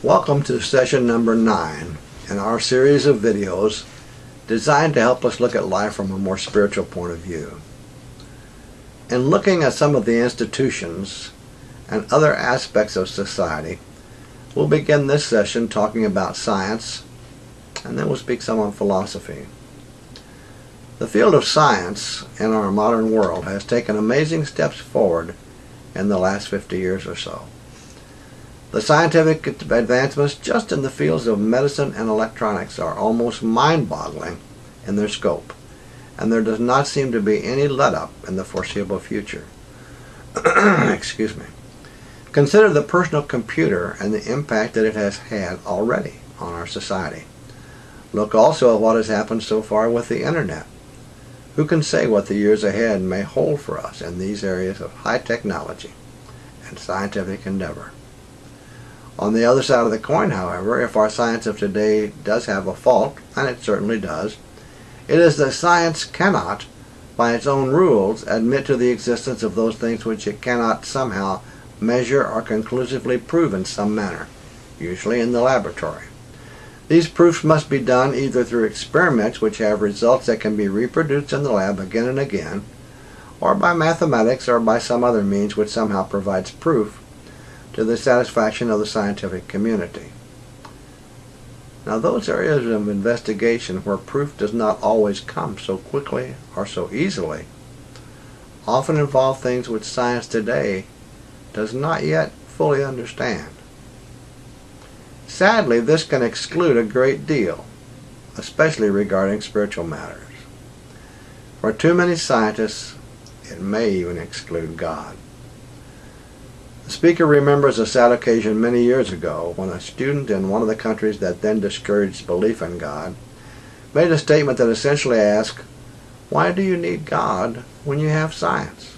Welcome to session number 9 in our series of videos designed to help us look at life from a more spiritual point of view. In looking at some of the institutions and other aspects of society, we'll begin this session talking about science, and then we'll speak some on philosophy. The field of science in our modern world has taken amazing steps forward in the last 50 years or so. The scientific advancements just in the fields of medicine and electronics are almost mind-boggling in their scope, and there does not seem to be any let-up in the foreseeable future. Excuse me. Consider the personal computer and the impact that it has had already on our society. Look also at what has happened so far with the Internet. Who can say what the years ahead may hold for us in these areas of high technology and scientific endeavor? On the other side of the coin, however, if our science of today does have a fault, and it certainly does, it is that science cannot, by its own rules, admit to the existence of those things which it cannot somehow measure or conclusively prove in some manner, usually in the laboratory. These proofs must be done either through experiments which have results that can be reproduced in the lab again and again, or by mathematics or by some other means which somehow provides proof to the satisfaction of the scientific community. Now, those areas of investigation where proof does not always come so quickly or so easily often involve things which science today does not yet fully understand. Sadly, this can exclude a great deal, especially regarding spiritual matters. For too many scientists, it may even exclude God. The speaker remembers a sad occasion many years ago when a student in one of the countries that then discouraged belief in God made a statement that essentially asked, "Why do you need God when you have science?"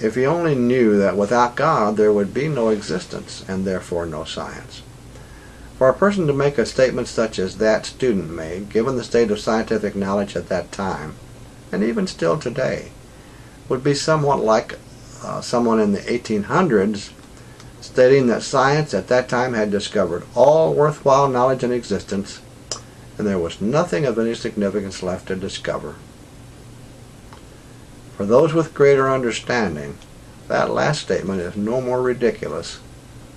If he only knew that without God there would be no existence and therefore no science. For a person to make a statement such as that student made, given the state of scientific knowledge at that time, and even still today, would be somewhat like someone in the 1800s stating that science at that time had discovered all worthwhile knowledge in existence and there was nothing of any significance left to discover. For those with greater understanding, that last statement is no more ridiculous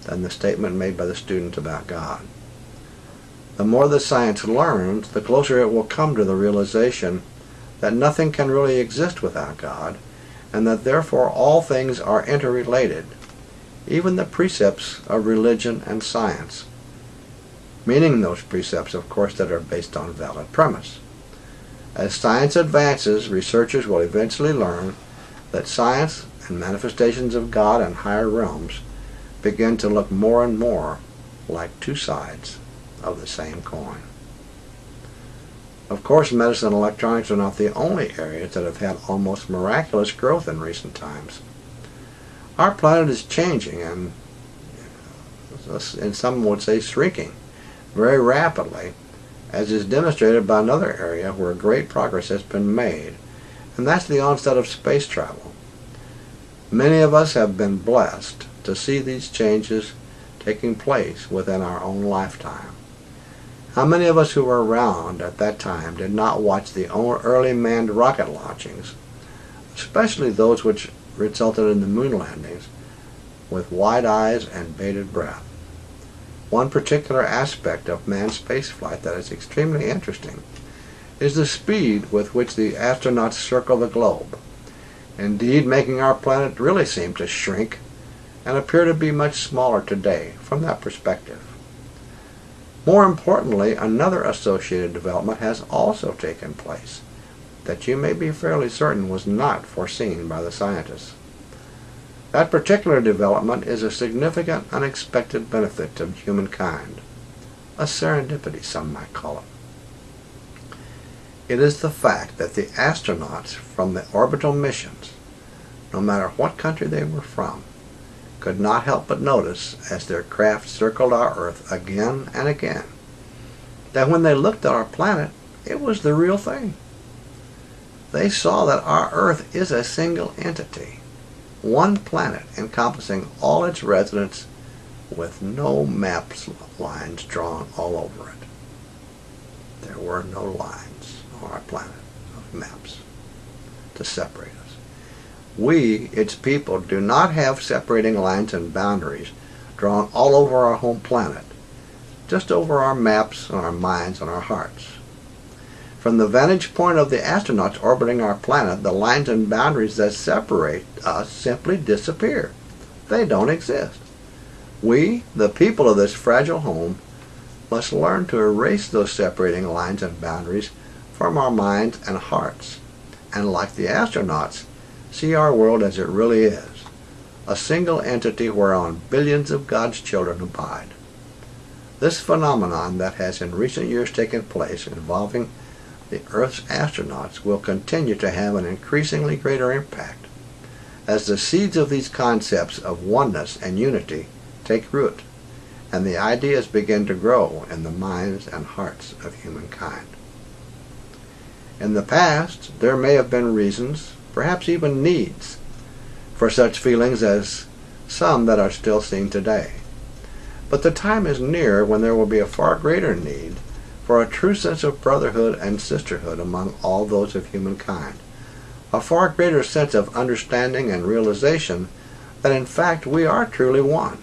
than the statement made by the student about God. The more the science learns, the closer it will come to the realization that nothing can really exist without God, and that therefore all things are interrelated, even the precepts of religion and science, meaning those precepts, of course, that are based on valid premise. As science advances, researchers will eventually learn that science and manifestations of God and higher realms begin to look more and more like two sides of the same coin. Of course, medicine and electronics are not the only areas that have had almost miraculous growth in recent times. Our planet is changing and some would say shrinking very rapidly, as is demonstrated by another area where great progress has been made, and that's the onset of space travel. Many of us have been blessed to see these changes taking place within our own lifetime. How many of us who were around at that time did not watch the early manned rocket launchings, especially those which resulted in the moon landings, with wide eyes and bated breath? One particular aspect of manned spaceflight that is extremely interesting is the speed with which the astronauts circle the globe, indeed making our planet really seem to shrink and appear to be much smaller today from that perspective. More importantly, another associated development has also taken place that you may be fairly certain was not foreseen by the scientists. That particular development is a significant unexpected benefit to humankind, a serendipity some might call it. It is the fact that the astronauts from the orbital missions, no matter what country they were from, could not help but notice as their craft circled our Earth again and again, that when they looked at our planet, it was the real thing. They saw that our Earth is a single entity, one planet encompassing all its residents with no maps lines drawn all over it. There were no lines on our planet of maps to separate us. We, its people, do not have separating lines and boundaries drawn all over our home planet, just over our maps and our minds and our hearts. From the vantage point of the astronauts orbiting our planet, the lines and boundaries that separate us simply disappear. They don't exist. We, the people of this fragile home, must learn to erase those separating lines and boundaries from our minds and hearts, and like the astronauts, see our world as it really is, a single entity whereon billions of God's children abide. This phenomenon that has in recent years taken place involving the Earth's astronauts will continue to have an increasingly greater impact as the seeds of these concepts of oneness and unity take root and the ideas begin to grow in the minds and hearts of humankind. In the past, there may have been reasons, perhaps even needs, for such feelings as some that are still seen today. But the time is near when there will be a far greater need for a true sense of brotherhood and sisterhood among all those of humankind, a far greater sense of understanding and realization that in fact we are truly one.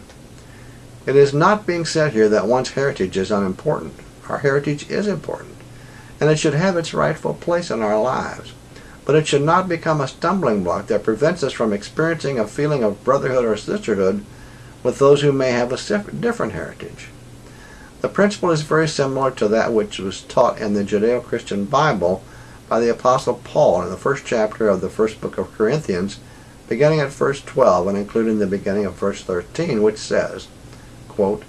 It is not being said here that one's heritage is unimportant. Our heritage is important, and it should have its rightful place in our lives, but it should not become a stumbling block that prevents us from experiencing a feeling of brotherhood or sisterhood with those who may have a different heritage. The principle is very similar to that which was taught in the Judeo-Christian Bible by the Apostle Paul in the first chapter of the first book of Corinthians, beginning at verse 12 and including the beginning of verse 13, which says, quote,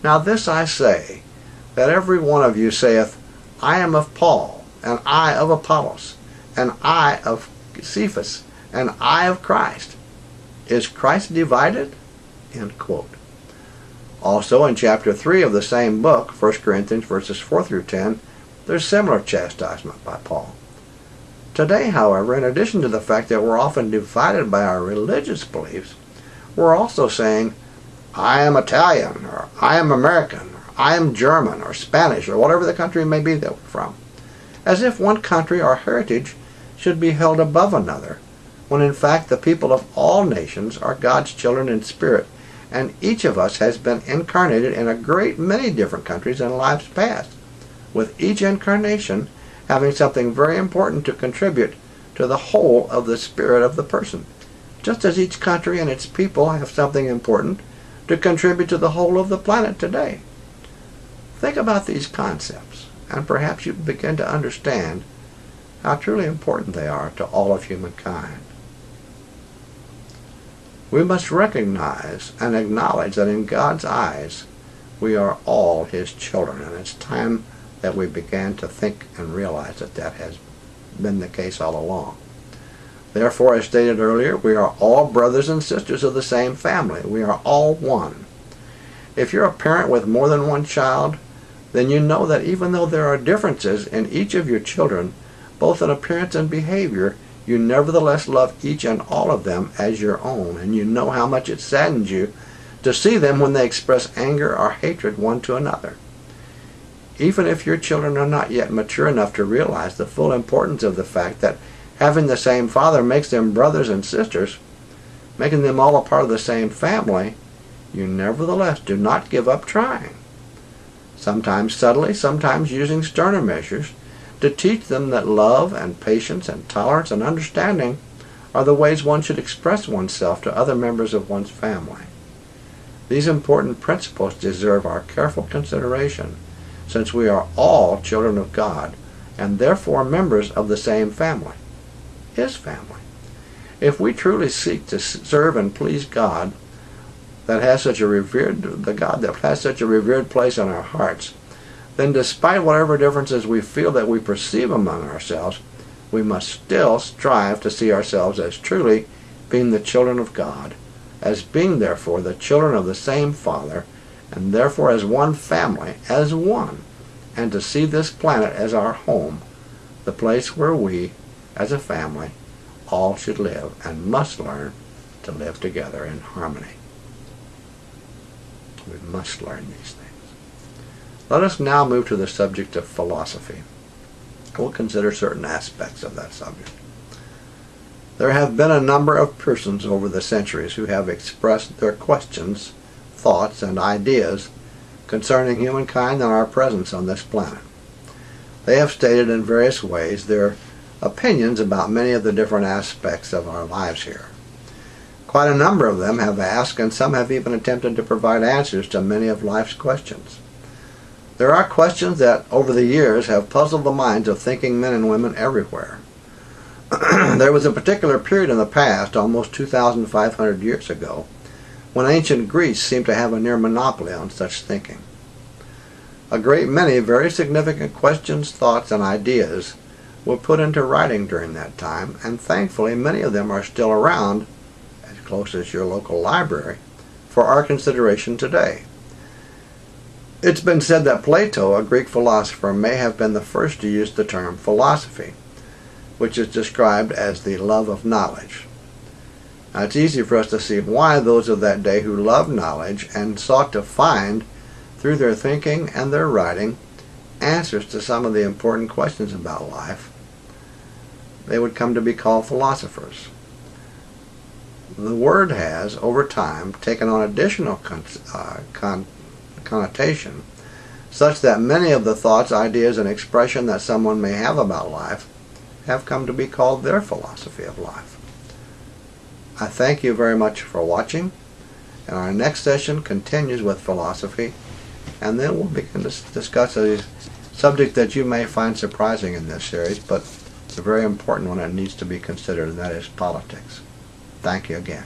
"Now this I say, that every one of you saith, I am of Paul, and I of Apollos, and I of Cephas, and I of Christ. Is Christ divided?" End quote. Also in chapter 3 of the same book, 1 Corinthians verses 4 through 10, there's similar chastisement by Paul. Today, however, in addition to the fact that we're often divided by our religious beliefs, we're also saying, I am Italian, or I am American, or I am German, or Spanish, or whatever the country may be that we're from, as if one country or heritage should be held above another, when in fact the people of all nations are God's children in spirit, and each of us has been incarnated in a great many different countries in lives past, with each incarnation having something very important to contribute to the whole of the spirit of the person, just as each country and its people have something important to contribute to the whole of the planet today. Think about these concepts, and perhaps you begin to understand how truly important they are to all of humankind. We must recognize and acknowledge that in God's eyes we are all His children, and it's time that we began to think and realize that that has been the case all along. Therefore, as stated earlier, we are all brothers and sisters of the same family. We are all one. If you're a parent with more than one child, then you know that even though there are differences in each of your children, both in appearance and behavior, you nevertheless love each and all of them as your own, and you know how much it saddens you to see them when they express anger or hatred one to another. Even if your children are not yet mature enough to realize the full importance of the fact that having the same father makes them brothers and sisters, making them all a part of the same family, you nevertheless do not give up trying. Sometimes subtly, sometimes using sterner measures, to teach them that love and patience and tolerance and understanding are the ways one should express oneself to other members of one's family. These important principles deserve our careful consideration, since we are all children of God, and therefore members of the same family, His family. If we truly seek to serve and please God, the God that has such a revered place in our hearts, then despite whatever differences we feel that we perceive among ourselves, we must still strive to see ourselves as truly being the children of God, as being therefore the children of the same Father, and therefore as one family, as one, and to see this planet as our home, the place where we, as a family, all should live and must learn to live together in harmony. We must learn these things. Let us now move to the subject of philosophy. We'll consider certain aspects of that subject. There have been a number of persons over the centuries who have expressed their questions, thoughts, and ideas concerning humankind and our presence on this planet. They have stated in various ways their opinions about many of the different aspects of our lives here. Quite a number of them have asked, and some have even attempted to provide answers to many of life's questions. There are questions that, over the years, have puzzled the minds of thinking men and women everywhere. There was a particular period in the past, almost 2,500 years ago, when ancient Greece seemed to have a near monopoly on such thinking. A great many very significant questions, thoughts, and ideas were put into writing during that time, and thankfully many of them are still around, as close as your local library, for our consideration today. It's been said that Plato, a Greek philosopher, may have been the first to use the term philosophy, which is described as the love of knowledge. Now, it's easy for us to see why those of that day who loved knowledge and sought to find, through their thinking and their writing, answers to some of the important questions about life, they would come to be called philosophers. The word has, over time, taken on additional connotation, such that many of the thoughts, ideas, and expression that someone may have about life have come to be called their philosophy of life. I thank you very much for watching, and our next session continues with philosophy, and then we'll begin to discuss a subject that you may find surprising in this series, but it's a very important one that needs to be considered, and that is politics. Thank you again.